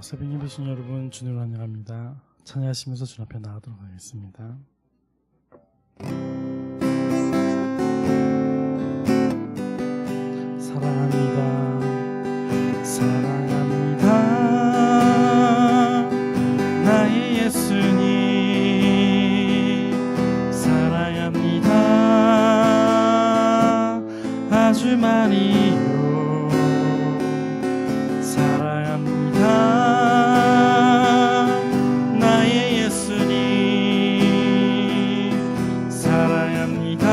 새벽 예배신 여러분, 주님을 환영합니다. 찬양하시면서 주 앞에 나가도록 하겠습니다. 사랑합니다. 사랑합니다. 나의 예수님 사랑합니다. 아주 많이요. 나의 예수님 사랑합니다.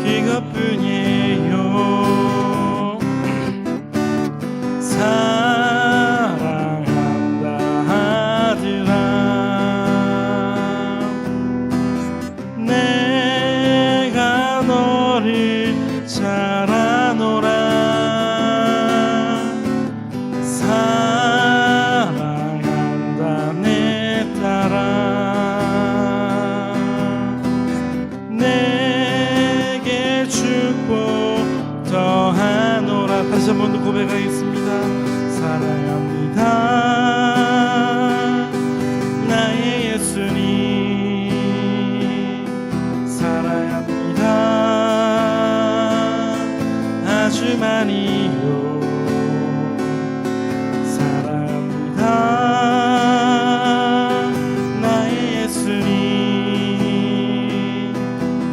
그것뿐이에요. 사랑한다 하더라. 내가 너를 잘 아노라. 사랑한다 내 딸아. 내게 축복 더하노라. 다시 한번 더 고백하겠습니다. 사랑합니다. 나의 예수님 사랑합니다. 아주 많이요. 나의 예수님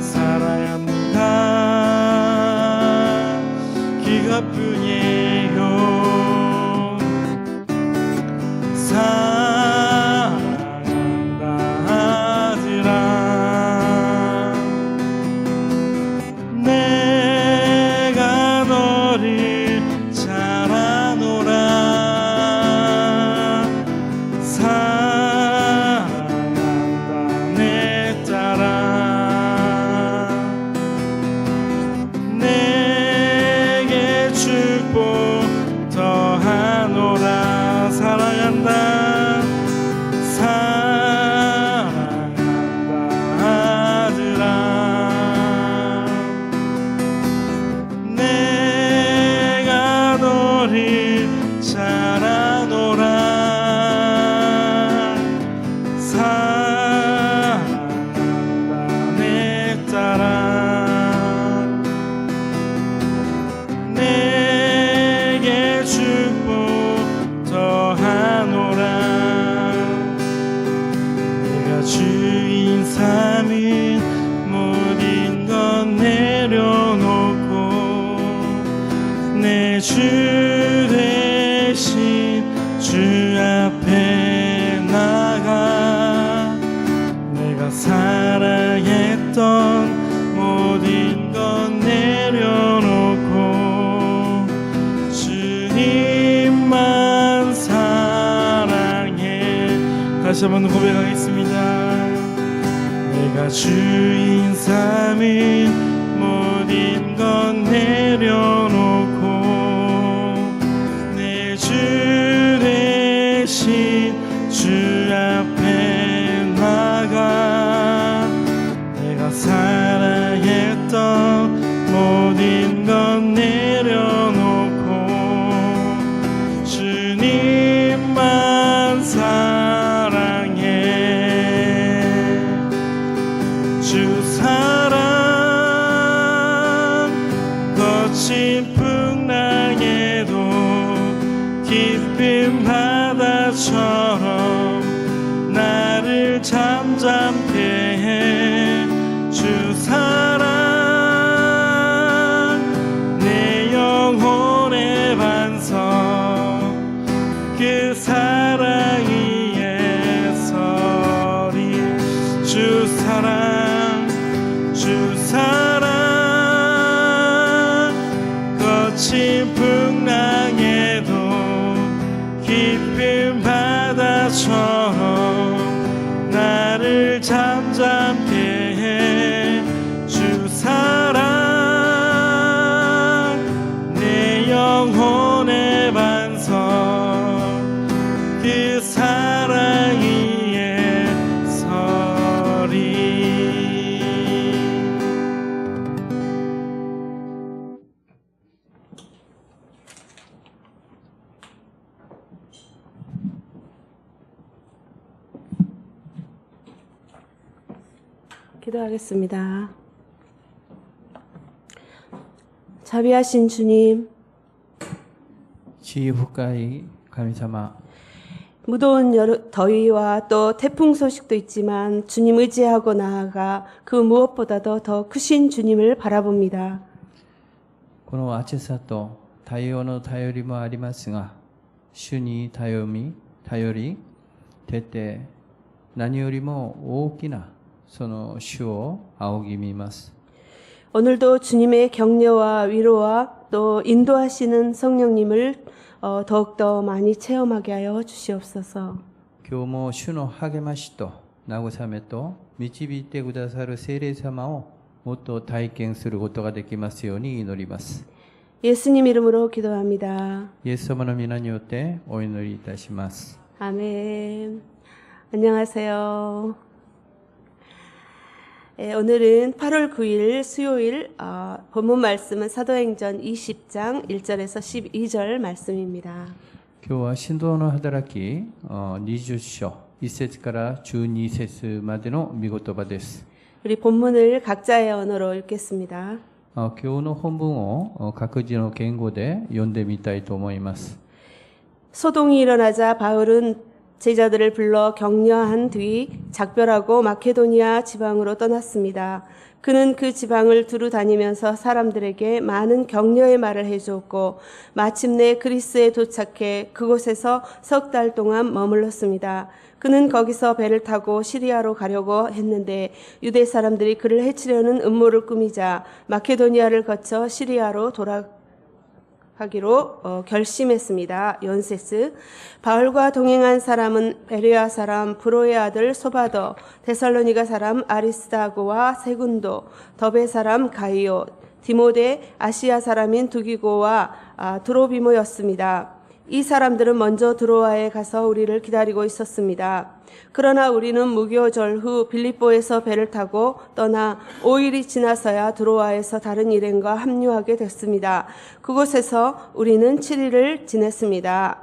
사랑합니다. 그것뿐이에요. 사랑한다 하더라. 내가 너를 잘 아노라. 사랑한다 내 딸아. 내게 축복 더하노라. 사랑한다. 사랑한다 하더라. 내가 너를 잘 아노라. 사랑한다 내 딸아. 내게 축복 더하노라. 내가 주인 삼은 모든 것 내려놓고 내 주 대신 주 앞에 나가. 내가 사랑했던 모든 것 내려놓고 주님만 사랑해. 다시 한번 고백하겠습니다. 내가 주인 삼은 모든 것 내려놓고 내 주 대신 주 앞에 나가. 내가 사랑했던 모든 것 내려놓고 주님만 사랑해. 주 사랑 거친 풍랑에도 깊은 바다처럼 나를 잠잠케 해. 주 사랑 내 영혼의 반석. 그 사랑이 예설이. 주 사랑 주 사랑 거친 풍랑에도 깊은 바다처럼 나를 잠잠케 해. 주 사랑 내 영혼의 반석. 그 사랑이 예설이. 기도하겠습니다. 자비하신 주님, 地位深い神様、 무더운 더위와 또 태풍 소식도 있지만 주님 의지하고 나아가 그 무엇보다도 더 크신 주님을 바라봅니다. この暑さと太陽の頼りもありますが、主に頼り、徹底、何よりも大きなその主を仰ぎ見ます。 오늘도 주님의 격려와 위로와 또 인도하시는 성령님을 더욱더 많이 체험하게 하여 주시옵소서. 今日も主の励ましと慰めと導いてくださる聖霊様をもっと体験することができますように祈ります。 예수님 이름으로 기도합니다. イエス様の皆によってお祈りいたします。 아멘. 안녕하세요. 오늘은 8월 9일 수요일 본문 말씀은 사도행전 20장 1절에서 12절 말씀입니다. 今日は神道の働き20章1節から12節までの御言葉です。 우리 본문을 각자의 언어로 읽겠습니다. 今日の本文を各自の言語で読んでみたいと思います。 소동이 일어나자 바울은 제자들을 불러 격려한 뒤 작별하고 마케도니아 지방으로 떠났습니다. 그는 그 지방을 두루 다니면서 사람들에게 많은 격려의 말을 해주었고 마침내 그리스에 도착해 그곳에서 석 달 동안 머물렀습니다. 그는 거기서 배를 타고 시리아로 가려고 했는데 유대 사람들이 그를 해치려는 음모를 꾸미자 마케도니아를 거쳐 시리아로 돌아가기로 결심했습니다. 연세스. 바울과 동행한 사람은 베레아 사람 브로의 아들 소바더, 데살로니가 사람 아리스다고와 세군도, 더베 사람 가이오, 디모데 아시아 사람인 두기고와 드로비모였습니다. 이 사람들은 먼저 드로아에 가서 우리를 기다리고 있었습니다. 그러나 우리는 무교절 후 빌립보에서 배를 타고 떠나 5일이 지나서야 드로아에서 다른 일행과 합류하게 됐습니다. 그곳에서 우리는 7일을 지냈습니다.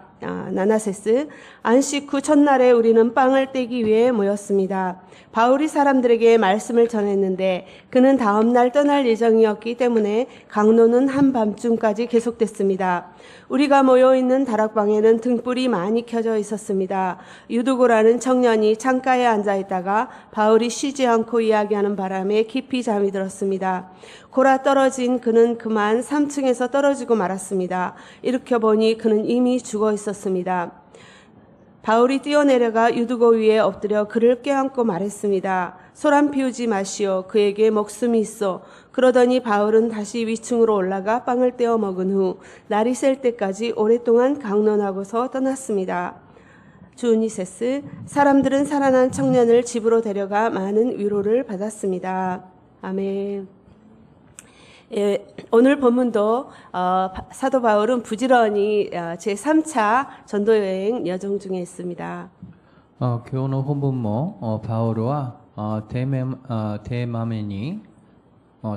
나나세스. 안식 후 첫날에 우리는 빵을 떼기 위해 모였습니다. 바울이 사람들에게 말씀을 전했는데 그는 다음 날 떠날 예정이었기 때문에 강론은 한밤중까지 계속됐습니다. 우리가 모여있는 다락방에는 등불이 많이 켜져 있었습니다. 유두고라는 청년이 창가에 앉아있다가 바울이 쉬지 않고 이야기하는 바람에 깊이 잠이 들었습니다. 골아 떨어진 그는 그만 3층에서 떨어지고 말았습니다. 일으켜보니 그는 이미 죽어 있었습니다. 바울이 뛰어내려가 유두고 위에 엎드려 그를 껴안고 말했습니다. 소란 피우지 마시오. 그에게 목숨이 있어. 그러더니 바울은 다시 위층으로 올라가 빵을 떼어 먹은 후 날이 셀 때까지 오랫동안 강론하고서 떠났습니다. 주니세스. 사람들은 살아난 청년을 집으로 데려가 많은 위로를 받았습니다. 아멘. 오늘 본문도 사도 바울은 부지런히 제3차 전도여행 여정 중에 있습니다. 今日の本文もパウロはテーマ目に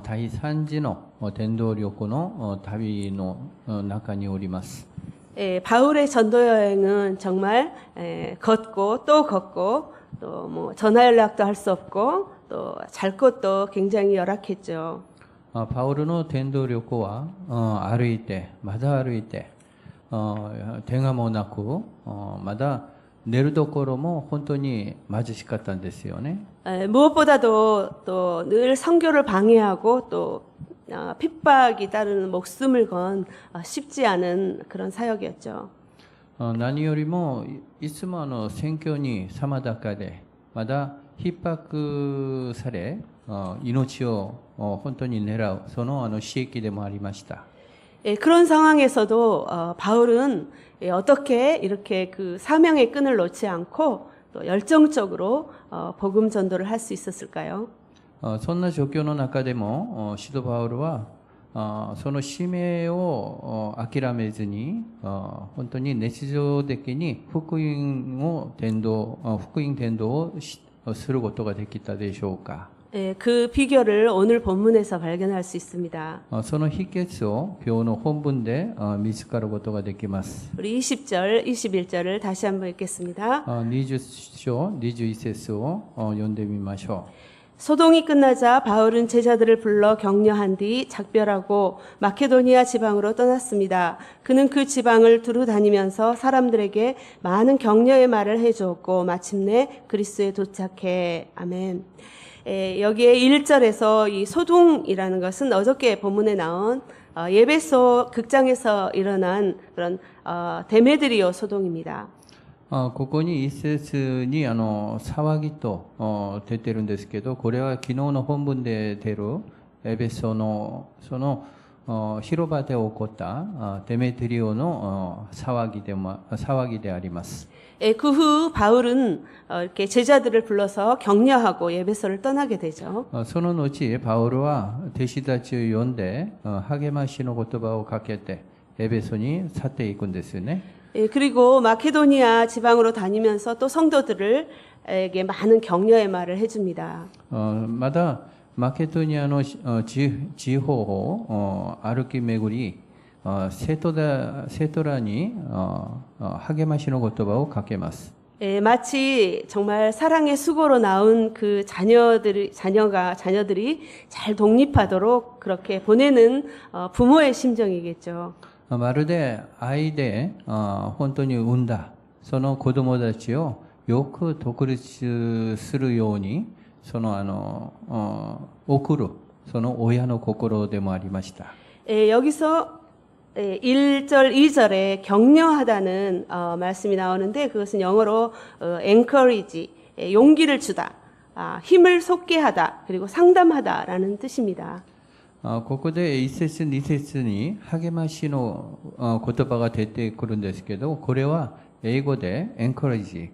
第3次の伝道旅行の旅の中におります。 바울의 전도여행은 정말 걷고 또 걷고 또 뭐 전화 연락도 할 수 없고 또 잘 곳도 굉장히 열악했죠. パウロの伝道旅行は歩いてまだ歩いて手がもなくまだ寝るところも本当に貧しかったんですよね。 무엇보다도 또 늘 선교를 방해하고 또 핍박이 따르는 목숨을 건 쉽지 않은 그런 사역이었죠. 何よりもいつも宣教に妨かれまだ逼迫され命を本当に狙うその刺激でもありました。 그런 상황에서도 바울은 어떻게 이렇게 그 사명의 끈을 놓지 않고 또 열정적으로 복음 전도를 할 수 있었을까요? そんな状況の中でも使徒パウロはその使命を諦めずに本当に日常的に福音伝道をすることができたでしょうか。 그 비결을 오늘 본문에서 발견할 수 있습니다. その秘訣を今日の本文で見つかることができます。 우리 20절, 21절을 다시 한번 읽겠습니다. 20章21節を読んでみましょう。 소동이 끝나자 바울은 제자들을 불러 격려한 뒤 작별하고 마케도니아 지방으로 떠났습니다. 그는 그 지방을 두루 다니면서 사람들에게 많은 격려의 말을 해주었고 마침내 그리스도에 도착해 아멘. 여기에 1절에서 이 소동이라는 것은 어저께 본문에 나온 예배소 극장에서 일어난 그런 데메드리오 소동입니다. ここに一節に騒ぎと出てるんですけど、これは昨日の本文で出るエベソのその広場で起こったデメトリオの騒ぎであります。 그 후 바울은 이렇게 제자들을 불러서 격려하고 예배소를 떠나게 되죠. その後パウロは弟子たちを呼んで励ましの言葉をかけてエベソに去っていくんですよね。 그리고 마케도니아 지방으로 다니면서 또 성도들에게 많은 격려의 말을 해줍니다. またマケドニアの地方を歩き巡り、生徒らに励ましの言葉をかけます。 마치 정말 사랑의 수고로 낳은 그 자녀들이 잘 독립하도록 그렇게 보내는 부모의 심정이겠죠. まるで愛で本当に産んだその子供たちをよく独立するように送るその親の心でもありました。 여기서 1절, 2절에 격려하다는 말씀이 나오는데 그것은 영어로 encourage, 용기를 주다, 힘을 솟게 하다, 그리고 상담하다라는 뜻입니다. ここで1節2節に励ましの言葉が出てくるんですけど、これは英語で encourage、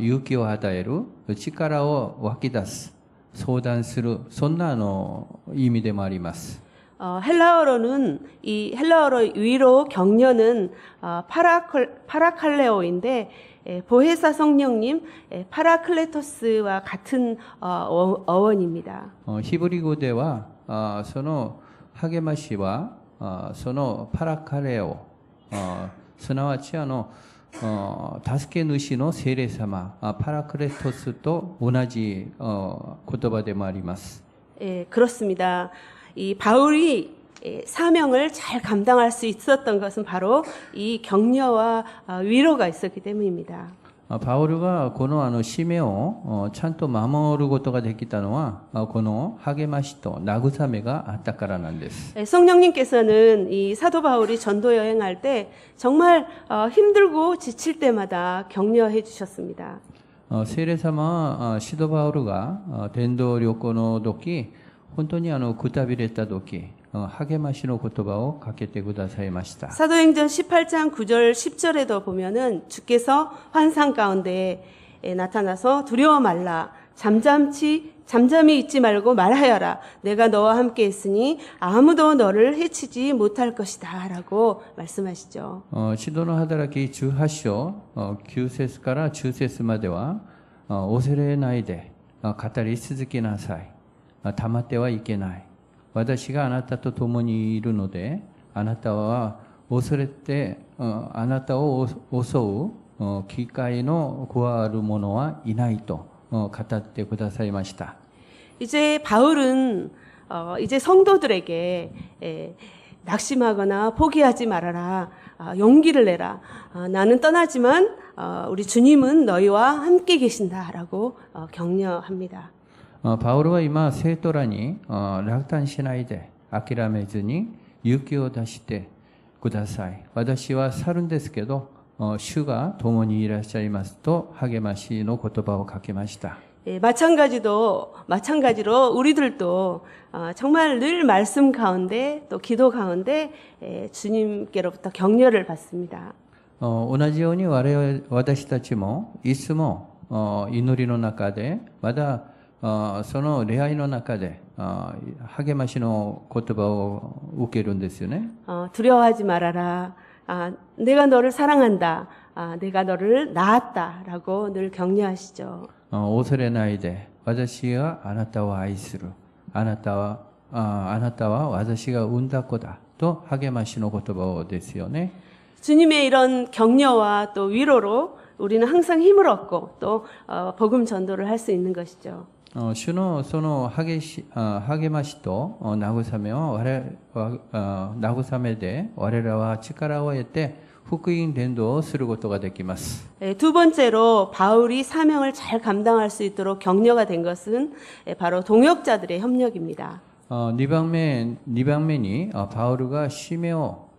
勇気を与える、力を湧き出す、相談する、そんな意味でもあります。 헬라어로는 이 헬라어로 위로 격려는 파라칼레오인데 보혜사 성령님 파라클레토스와 같은 어원입니다. ヒブリ語ではその励ましはそのパラカレオ、すなわち助け主の聖霊様パラクレトスと同じ言葉でもあります。 그렇습니다. 이 바울이 사명을 잘 감당할 수 있었던 것은 바로 이 격려와 위로가 있었기 때문입니다. パウルがこの使命をちゃんと守ることができたのはこの励ましと慰めがあったからなんです。 성령님께서는 이 사도 바울이 전도 여행할 때 정말 힘들고 지칠 때마다 격려해 주셨습니다. 聖霊様は使徒パウルが伝道旅行の時本当にくたびれた時励ましの言葉をかけてくださいました。 사도행전 18장 9절 10절에도 보면은 주께서 환상 가운데 나타나서 두려워 말라 잠잠히 있지 말고 말하여라 내가 너와 함께 있으니 아무도 너를 해치지 못할 것이다라고 말씀하시죠. 使徒の働き18章9節から10節までは恐れないで語り続けなさい。黙ってはいけない。私があなたと共にいるので、あなたは恐れて、あなたを襲う機会の加わる者はいないと語ってくださいました。 이제 바울은 이제 성도들에게 낙심하거나 포기하지 말아라. 용기를 내라. 나는 떠나지만 우리 주님은 너희와 함께 계신다라고 격려합니다. パウロは今生徒らに落胆しないで諦めずに勇気を出してください。私は去るんですけど主が共にいらっしゃいますと励ましの言葉をかけました。 마찬가지로 우리들도 정말 늘 말씀 가운데 또 기도 가운데 주님께로부터 격려를 받습니다. 同じように私たちもいつも祈りの中でまだその礼拝の中で励ましの言葉を受けるんですよね。 두려워하지 말아라. 내가 너를 사랑한다. 내가 너를 낳았다라고 늘 격려하시죠. 恐れないで私があなたを愛する。あなたは私が産んだ子だと励ましの言葉ですよね。 주님의 이런 격려와 또 위로로 우리는 항상 힘을 얻고 또 복음 전도를 할 수 있는 것이죠. 主のその励ましと慰めで我らは力を得て福音伝道をすることができます。 두 번째로 바울이 사명을 잘 감당할 수 있도록 격려가 된 것은 바로 동역자들의 협력입니다. 2番目にパウルが使命を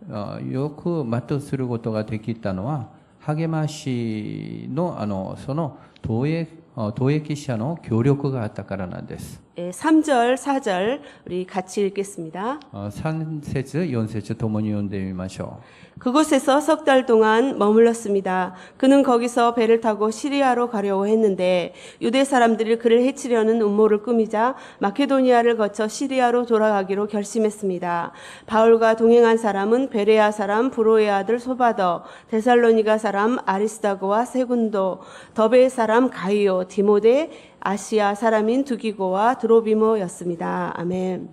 よく全うすることができたのは励ましのその同役者の協力があったからなんです。 3절, 4절 우리 같이 읽겠습니다. 3節4節ともに読んでみましょう。 그곳에서 석 달 동안 머물렀습니다. 그는 거기서 배를 타고 시리아로 가려고 했는데 유대 사람들이 그를 해치려는 음모를 꾸미자 마케도니아를 거쳐 시리아로 돌아가기로 결심했습니다. 바울과 동행한 사람은 베레아 사람 브로의 아들 소바더, 데살로니가 사람 아리스다고와 세군도, 더베 사람 가이오, 디모데, 아시아 사람인 두기고와 드로비모였습니다. 아멘.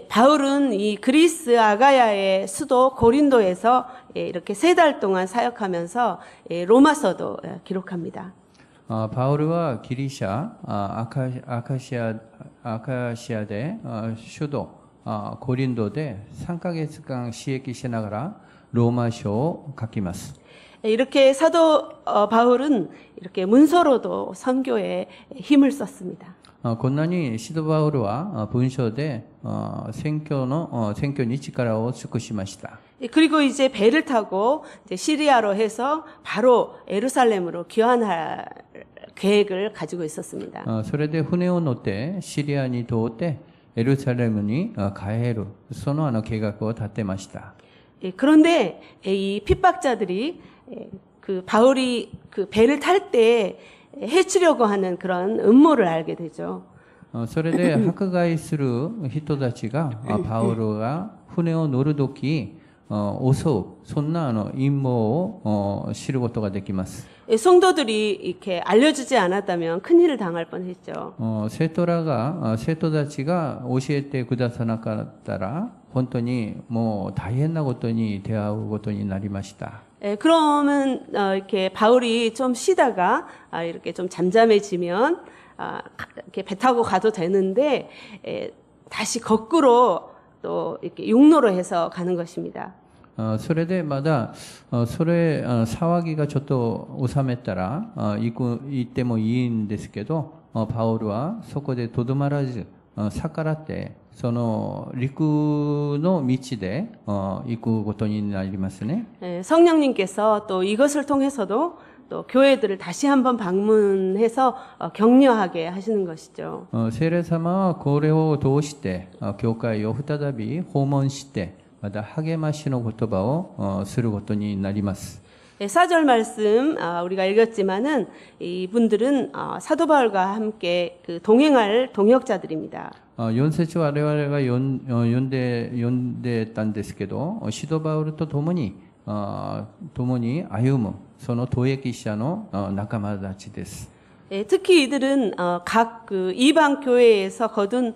바울은 이 그리스 아가야의 수도 고린도에서 이렇게 3달 동안 사역하면서 로마서도 기록합니다. パウルはギリシャ、アカシアで、首都コリントで3ヶ月間使役しながらローマ書を書きます。 이렇게 사도 바울은 이렇게 문서로도 선교에 힘을 썼습니다. こんなに使徒パウルは文章で宣教に力を尽くしました。 그리고 이제 배를 타고 이제 시리아로 해서 바로 예루살렘으로 귀환할 계획을 가지고 있었습니다. それで船を乗ってシリアに通ってエルサレムに帰るその計画を立てました。 그런데 이 핍박자들이 그 바울이 그 배를 탈 때 해치려고 하는 그런 음모를 알게 되죠. それで迫害する人たちがパウロが船を乗るとき襲うそんな陰謀を知ることができます。 성도들이 이렇게 알려주지 않았다면 큰일을 당할 뻔했죠. 生徒たちが教えてくださなかったら本当にもう大変なことに出会うことになりました。 그러면 이렇게 바울이 좀 쉬다가 이렇게 좀 잠잠해지면 이렇게 배 타고 가도 되는데 다시 거꾸로 또 이렇게 육로로 해서 가는 것입니다. それでまだ騒ぎがちょっと収めたら行ってもいいんですけどパウルはそこでとどまらず逆らってその陸の道で行くことになりますね。 성령님께서 또 이것을 통해서도 또 교회들을 다시 한번 방문해서 격려하게 하시는 것이죠. 聖霊様はこれを通して教会を再び訪問してまた励ましの言葉をすることになります。 4절 말씀 우리가 읽었지만은 이분들은 사도 바울과 함께 그 동행할 동역자들입니다. 4節我々が読んでたんですけど、使徒パウルと共に歩むその同役者の仲間たちです。 특히 이들은 각 그 이방 교회에서 거둔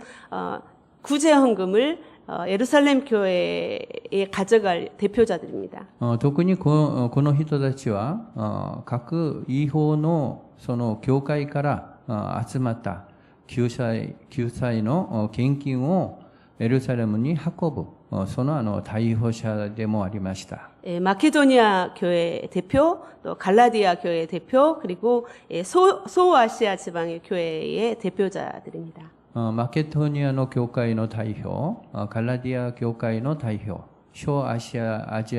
구제 헌금을 예루살렘 교회에 가져갈 대표자들입니다. 特にこの人たちは各違法のその教会から集まった救済の献金をエルサレムに運ぶその代表者でもありました。 마케도니아 교회 대표, 또 갈라디아 교회 대표, 그리고 소아시아 지방의 교회의 대표자들입니다. マケドニアの教会の代表、ガラディア教会の代表、小アジ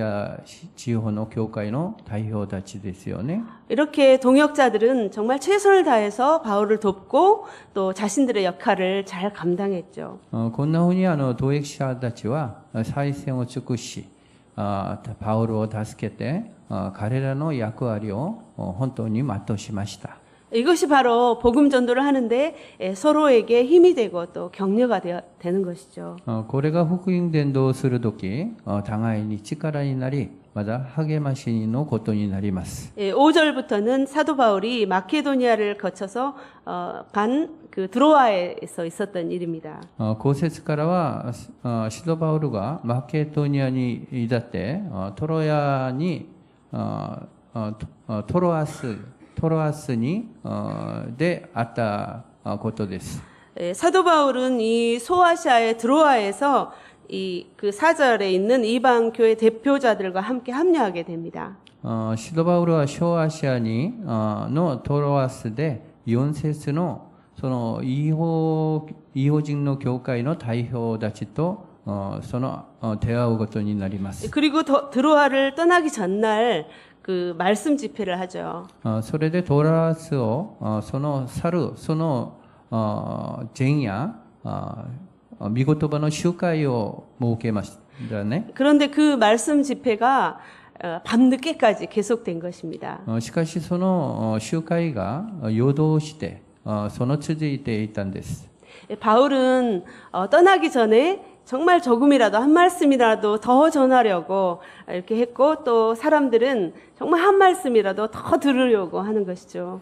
ア地方の教会の代表たちですよね。 이렇게 동역자들은 정말 최선을 다해서 바울을 돕고 또 자신들의 역할을 잘 감당했죠. こんなふうに同役者たちは最善を尽くし、パウルを助けて彼らの役割を本当に全うしました。 이것이 바로 복음 전도를 하는데 서로에게 힘이 되고 또 격려가 되는 것이죠. これが福音伝道をするとき、互いに力になり、また励ましのことになります。 5절부터는 사도 바울이 마케도니아를 거쳐서 간 그 드로아에서 있었던 일입니다. 後節からは、使徒パウルがマケドニアに至って、トロアストロアスにであったことです。 사도 바울은 이 소아시아의 드로아에서 이 그 사절에 있는 이방 교회 대표자들과 함께 합류하게 됩니다. シドバウルは小アジアにのトロアスで4節のその異邦人の教会の代表たちとその出会うことになります。 그리고 드로아를 떠나기 전날 그 말씀 집회를 하죠. それでトロアスをその去るその前夜御言葉の集会を設けましたね。 그런데 그 말씀 집회가 밤늦게까지 계속된 것입니다. しかしその集会が夜通してその続いていたんです。 바울은 떠나기 전에 정말 조금이라도 한 말씀이라도 더 전하려고 이렇게 했고 또 사람들은 정말 한 말씀이라도 더 들으려고 하는 것이죠.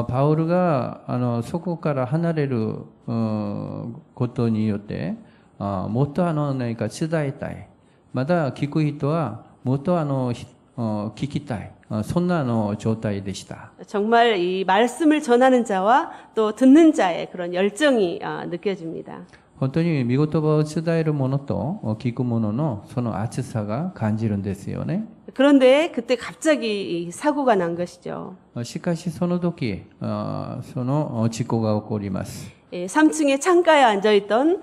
パウルがそこから離れることによってもっと何か伝えたい。また聞く人はもっと聞きたい。そんな状態でした。 정말 이 말씀을 전하는 자와 또 듣는 자의 그런 열정이 느껴집니다. 本当に御言葉を伝える者と聞く者のその熱さが感じるんですよね。 그런데 그때 갑자기 이 사고가 난 것이죠. しかしその時その事故が起こります。 3층에 창가에 앉아있던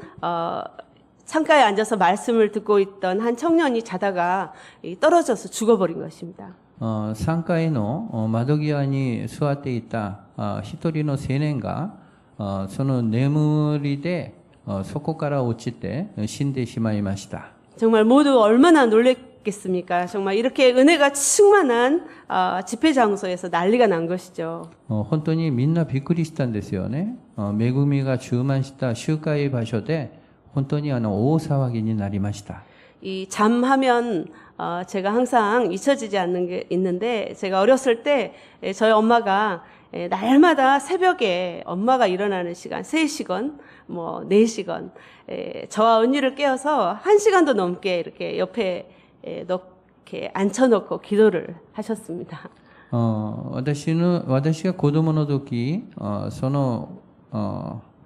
창가에 앉아서 말씀을 듣고 있던 한 청년이 자다가 떨어져서 죽어버린 것입니다. 3階の窓際に座っていた一人の青年がその眠りでそこから落ちて死んでしまいました。 정말 모두 얼마나 놀랬겠습니까? 정말 이렇게 은혜가 충만한 집회 장소에서 난리가 난 것이죠. 本当にみんなびっくりしたんですよね。恵みが充満した集会場所で本当に大騒ぎになりました。 이 잠하면 제가 항상 잊혀지지 않는 게 있는데 제가 어렸을 때 저희 엄마가 날마다 새벽에 엄마가 일어나는 시간 3시간 뭐 4시간 저와 언니를 깨워서 1시간도 넘게 이렇게 옆에 이렇게 앉혀놓고 기도를 하셨습니다. 私が子供の時その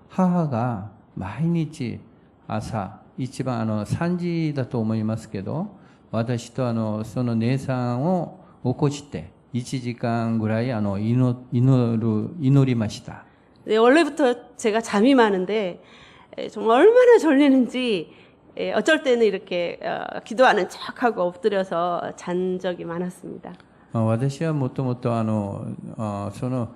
母が毎日朝一番3時だと思いますけど私とその姉さんを起こして1時間ぐらい祈りました。 네, 원래부터 제가 잠이 많은데 정말 얼마나 졸리는지 어쩔 때는 이렇게 기도하는 척하고 엎드려서 잔 적이 많았습니다. 私はもともとその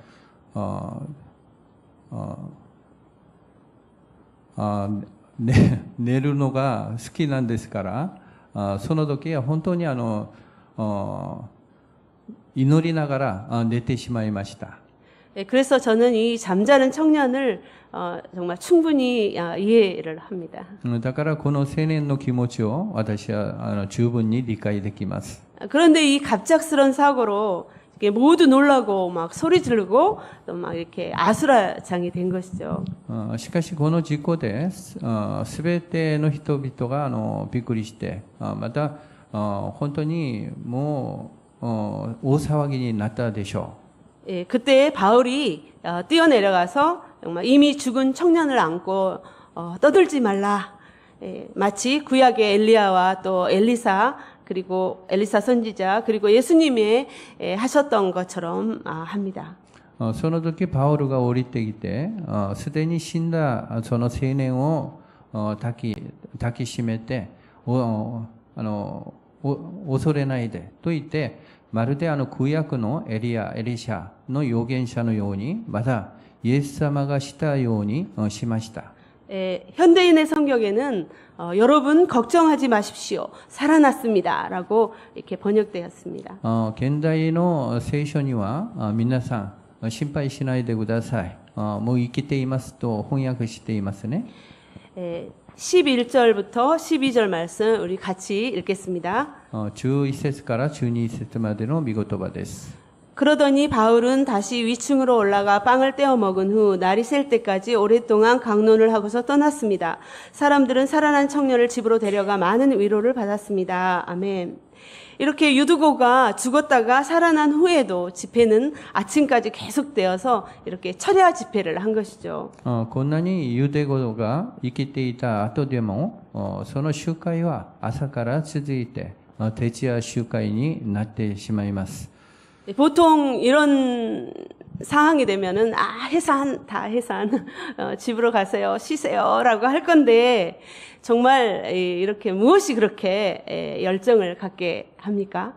寝るのが好きなんですからその時は本当に祈りながら寝てしまいました。 그래서 저는 이 잠자는 청년을 정말 충분히 이해를 합니다. だからこの青年の気持ちを私は十分に理解できます。 그런데 이 갑작스런 사고로 모두 놀라고 막 소리 지르고 또 막 이렇게 아수라장이 된 것이죠. しかしこの事故で全ての人々がびっくりしてまた本当にもう大騒ぎになったでしょう。 예, 그때 바울이 뛰어내려가서 정말 이미 죽은 청년을 안고 떠들지 말라. 마치 구약의 엘리야와 또 엘리사 그리고 엘리사 선지자 그리고 예수님이 하셨던 것처럼 합니다. その時パウルが降りてきてすでに死んだその青年を抱きしめて恐れないでと言ってまるで구약のエリシャの預言者のようにまたイエス様がしたようにしました。 현대인의 성경에는 여러분 걱정하지 마십시오. 살아났습니다라고 이렇게 번역되었습니다. 現代の聖書には皆さん心配しないでください。もう生きていますと翻訳していますね。 11절부터 12절 말씀 우리 같이 읽겠습니다. 11節から12節までの御言葉です。 그러더니 바울은 다시 위층으로 올라가 빵을 떼어 먹은 후 날이 셀 때까지 오랫동안 강론을 하고서 떠났습니다. 사람들은 살아난 청년을 집으로 데려가 많은 위로를 받았습니다. 아멘. 이렇게 유두고가 죽었다가 살아난 후에도 집회는 아침까지 계속되어서 이렇게 철야 집회를 한 것이죠. こんなにユデゴが生きていた後でも、その集会は朝から続いて、徹夜集会になってしまいます。 보통 이런 상황이 되면은 해산 다 해산 집으로 가세요 쉬세요라고 할 건데 정말 이렇게 무엇이 그렇게 열정을 갖게 합니까?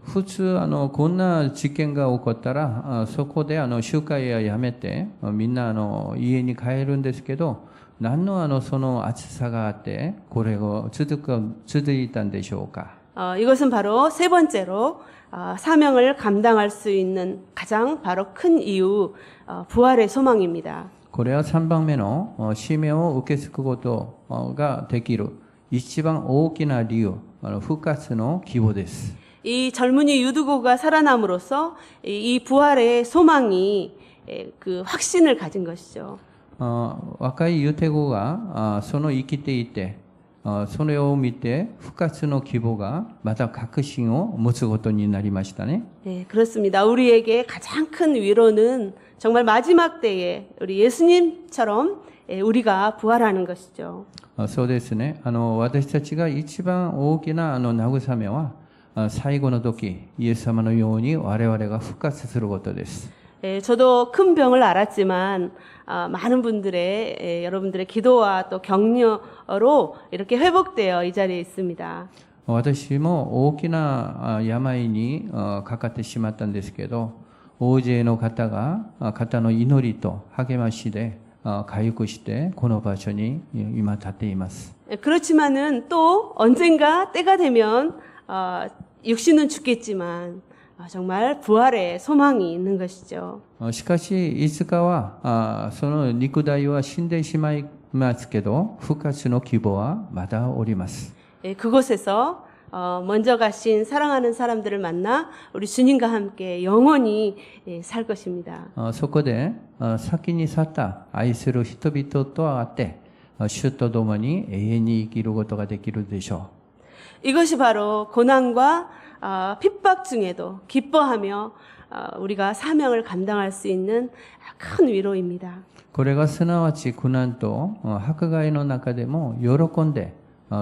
普通、こんな事件が起こったら、そこで集会はやめて、みんな家に帰るんですけど、何のその暑さがあって、これが続いたんでしょうか。 이것은 바로 세 번째로 사명을 감당할 수 있는 가장 바로 큰 이유 부활의 소망입니다. これは3番目の使命を受け継ぐことができる一番大きな理由、復活の希望です。 이 젊은이 유두고가 살아남으로써 이 부활의 소망이 그 확신을 가진 것이죠. 若いユテゴがその生きていて、それを見て復活の希望がまた確信を持つことになりましたね。 네, 그렇습니다. 우리에게 가장 큰 위로는 정말 마지막 때에 우리 예수님처럼 우리가 부활하는 것이죠. そうですね。私たちが一番大きな慰めは、最後の時、イエス様のように我々が復活することです。 저도 큰 병을 앓았지만 많은 분들의 여러분들의 기도와 또 격려로 이렇게 회복되어 이 자리에 있습니다. 私も大きな病にかかってしまったんですけど、大勢の方の祈りと励ましで回復してこの場所に今立っています。 그렇지만은 또 언젠가 때가 되면 육신은 죽겠지만 정말 부활의 소망이 있는 것이죠. しかしいつかはその肉体は死んでしまいますけど、復活の希望はまだおります。 그곳에서 먼저 가신 사랑하는 사람들을 만나 우리 주님과 함께 영원히 살 것입니다. そこで先に去った愛する人々と会って主と共に永遠に生きることができるでしょう。 이것이 바로 고난과 핍박 중에도 기뻐하며 우리가 사명을 감당할 수 있는 큰 위로입니다. これがすなわち苦難と迫害の中でも喜んで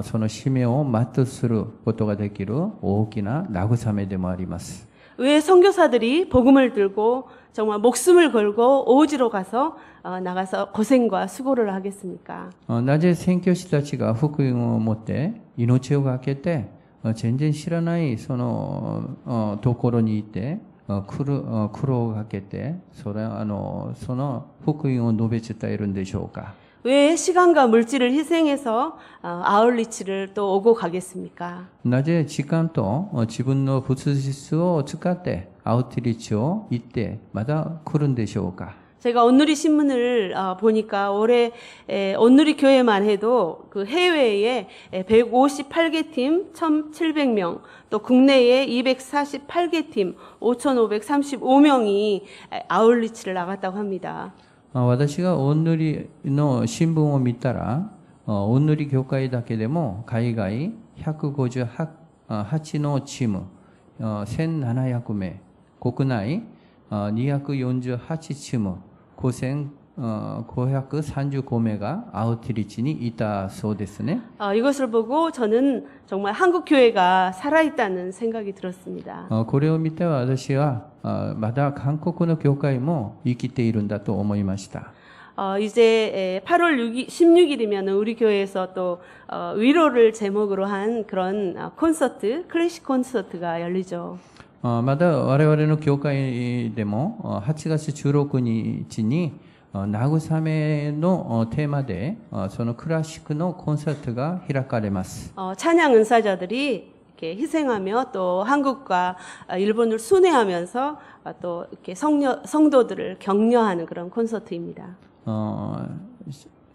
その使命を全うすることができる大きな慰めでもあります。 왜 선교사들이 복음을 들고 정말 목숨을 걸고 오지로 가서 나가서 고생과 수고를 하겠습니까? なぜ宣教師たちが福音を持って命を懸けて全然知らないそのところにいて苦労をかけてその福音を述べ伝えるんでしょうか。 왜 시간과 물질을 희생해서 아울리치를 또 오고 가겠습니까? なぜ時間と自分の物質を使ってアウトリーチを行ってまだ来るんでしょうか。 제가 온누리 신문을 보니까 올해 온누리 교회만 해도 그 해외에 158개 팀 1,700명, 또 국내에 248개 팀 5,535명이 아울리치를 나갔다고 합니다. 私がオンヌリの新聞を見たら、オンヌリ教会だけでも海外158のチーム、1700名、国内248チーム、5,535名がアウトリーチにいたそうですね。 이것을 보고 저는 정말 한국 교회가 살아있다는 생각이 들었습니다. これを見て私はまだ韓国の教会も生きているんだと思いました。 이제 8월 16일이면 우리 교회에서 또 위로를 제목으로 한 그런 콘서트, 클래식 콘서트가 열리죠. まだ我々の教会でも8月16日に慰めのテーマでそのクラシックのコンサートが開かれます。 찬양 은사자들이 이렇게 희생하며 또 한국과 일본을 순회하면서 또 이렇게 성도들을 격려하는 그런 콘서트입니다.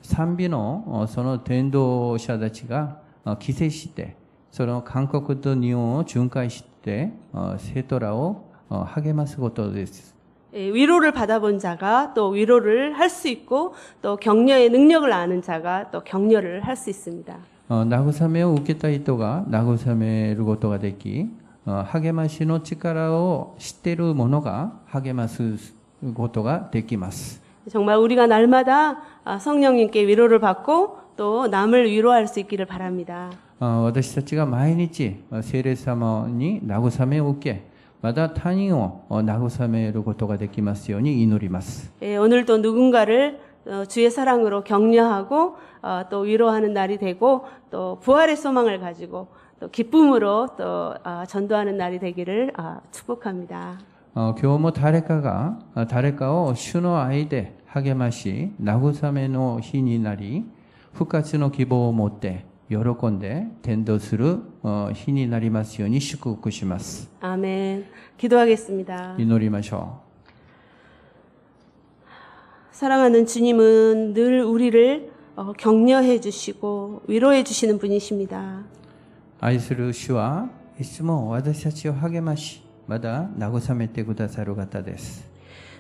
賛美のその伝道者たちが帰省してその韓国と日本を巡回して生徒らを励ますことです。 위로를 받아본 자가 또 위로를 할 수 있고 또 격려의 능력을 아는 자가 또 격려를 할 수 있습니다. 慰めを受けた人が慰めることができ、励ましの力を知っている者が励ますことができます。 정말 우리가 날마다 성령님께 위로를 받고 또 남을 위로할 수 있기를 바랍니다. 私たちが毎日聖霊様に慰めを受け、また他人を慰めることができますように祈ります。 오늘도 누군가를 주의 사랑으로 격려하고 또 위로하는 날이 되고 또 부활의 소망을 가지고 또 기쁨으로 또 전도하는 날이 되기를 축복합니다. 今日も誰かを主の愛で励まし、慰めの日になり、復活の希望を持って喜んで伝道する日になりますように祝福します。 아멘. 기도하겠습니다. 祈りましょ 사랑하는 주님은 늘 우리를 격려해 주시고 위로해 주시는 분이십니다. う。愛する主はいつも私たちを励まし、また慰めてくださる方です。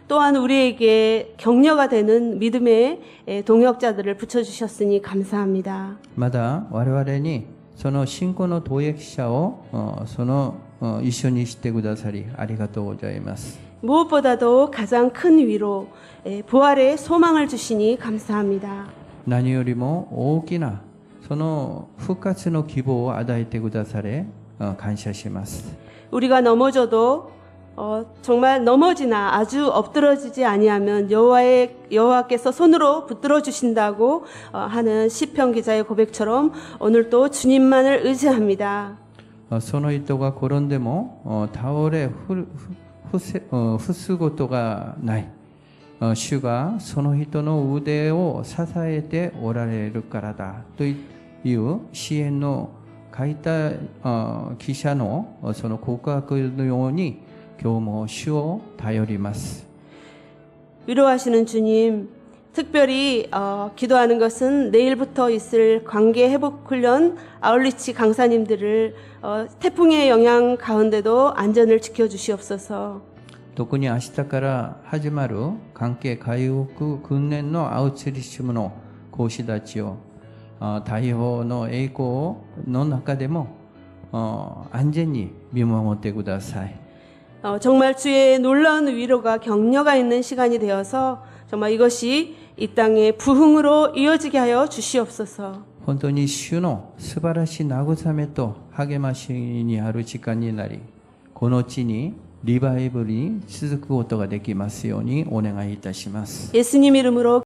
또한 우리에게 격려가 되는 믿음의 동역자들을 붙여주셨으니 감사합니다. また我々にその信仰の投益者を一緒にしてくださりありがとうございます。 무엇보다도 가장 큰 위로, 부활의 소망을 주시니 감사합니다. 何よりも大きなその復活の希望を与えてくだされ感謝します。 우리가 넘어져도 정말 넘어지나 아주 엎드러지지 아니하면 여호와께서 손으로 붙들어 주신다고 하는 시편 기자의 고백처럼 오늘도 주님만을 의지합니다. その人が転んでも倒れ伏すことがない。主がその人の腕を支えておられるからだという支援の書いた記者のその告白のように今日も主を頼ります。 위로하시는 주님, 특별히 기도하는 것은 내일부터 있을 관계 회복 훈련 아울리치 강사님들을 태풍의 영향 가운데도 안전을 지켜주시옵소서. 特に明日から始まる関係回復訓練のアウトリッシュの講師たちを大砲の栄光の中でも安全に見守ってください。 정말 주의 놀라운 위로가 격려가 있는 시간이 되어서 정말 이것이 이 땅의 부흥으로 이어지게 하여 주시옵소서. 本当に主の素晴らしい慰めと励ましにある時間になり、この地にリバイブルに続くことができますようにお願いいたします。 예수님 이름으로